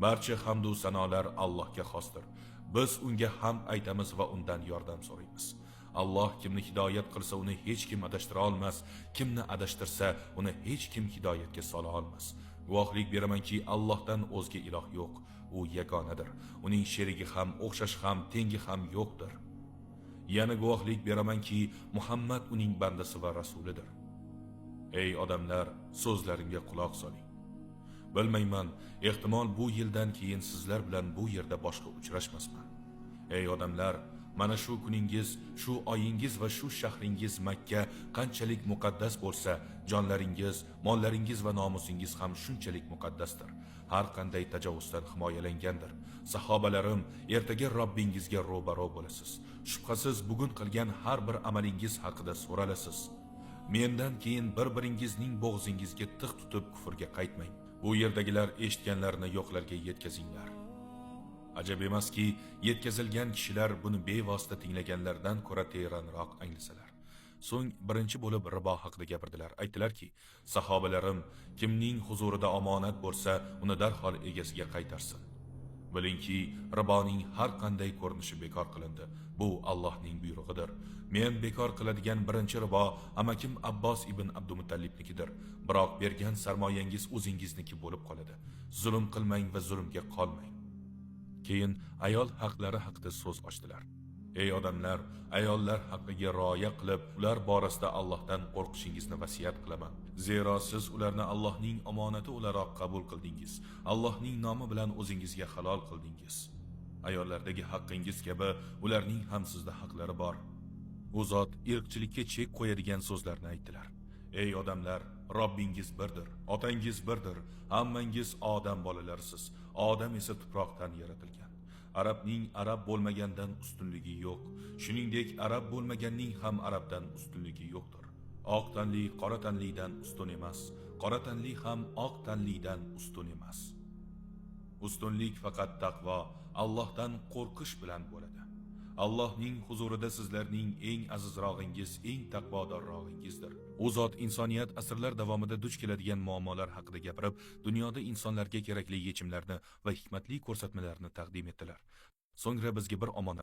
Barcha hamd va sanolar Allohga xosdir. Biz unga hamd aytamiz va undan yordam so'raymiz. Alloh kimni hidoyat qilsa uni hech kim adashtira olmas, kimni adashtirsa uni hech kim hidoyatga sola olmas. Guvohlik beramanki, Allohdan o'zga iloh yo'q. U yagonadir. Uning sherigi ham, o'xshash ham, tengi ham yo'qdir. Yana guvohlik beramanki, Muhammad uning bandasi va rasulidir. Ey odamlar, so'zlarimga quloq soling. Bilmayman, ehtimol bu yildan keyin sizlar bilan bu yerda boshqa uchrashmasman. Ey odamlar, mana shu kuningiz, shu oyingiz va shu shahringiz Makka qanchalik muqaddas bo'lsa, jonlaringiz, mollaringiz va nomusingiz ham shunchalik muqaddasdir. Har qanday tajovuzdan himoyalangandir. Sahobalarim, ertaga Robbingizga ro'baro bo'lasiz. Shubhasiz bugun qilgan har bir amalingiz haqida so'ralasiz. Mendan keyin bir-biringizning bo'g'zingizga tiq tutib kufrga qaytmang. Bu yerdagilar eshitganlarni yo'qlarga yetkazinglar. Ajab emaski, yetkazilgan kishilar buni bevosita tinglaganlardan ko'ra teranroq anglasalar. So'ng birinchi bo'lib ribo haqida gapirdilar. Aytdilarki, sahobalarim, kimning huzurida omonat bo'lsa, uni darhol egasiga qaytarsin. Bilingki, riboning har qanday ko'rinishi bekor qilindi. Bu Allohning buyrug'idir. Men bekor qiladigan birinchi ribo amakim Abbos ibn Abdumutallibnikidir. Biroq bergan sarmoyangiz o'zingizniki bo'lib qoladi. Zulm qilmang va zulmga qolmang. Keyin ayol haqlari haqida so'z ochdilar. Ey odamlar, ayollar haqqiga rioya qilib, ular borasida Allohdan qo'rqishingizni vasiyat qilaman. Zero siz ularni Allohning omonati o'laroq qabul qildingiz. Allohning nomi bilan o'zingizga halol qildingiz. Ayollardagi haqqingiz kabi ularning ham sizda haqlari bor. U zot irqchilikka chek qo'yadigan so'zlarni aytdilar. Ey odamlar, Robbingiz birdir, otangiz birdir, hammangiz odam bolalarisiz. Odam esa tuproqdan yaratilgan. Arabning arab bo'lmagandan ustunligi yo'q. Shuningdek, arab bo'lmaganning ham arabdan ustunligi yo'qdir. Oq tanli qora tanlidan ustun emas, qora tanli ham oq tanlidan ustun emas. Ustunlik faqat taqvo, Allohdan qo'rqish bilan bo'ladi. Allohning huzurida sizlarning eng azizrog'ingiz, eng taqvodorrog'ingizdir. U zot insoniyat asrlar davomida duch keladigan muammolar haqida gapirib, dunyoda insonlarga kerakli yechimlarni va hikmatli ko'rsatmalarni taqdim etdilar. So'ngra bizga bir omonat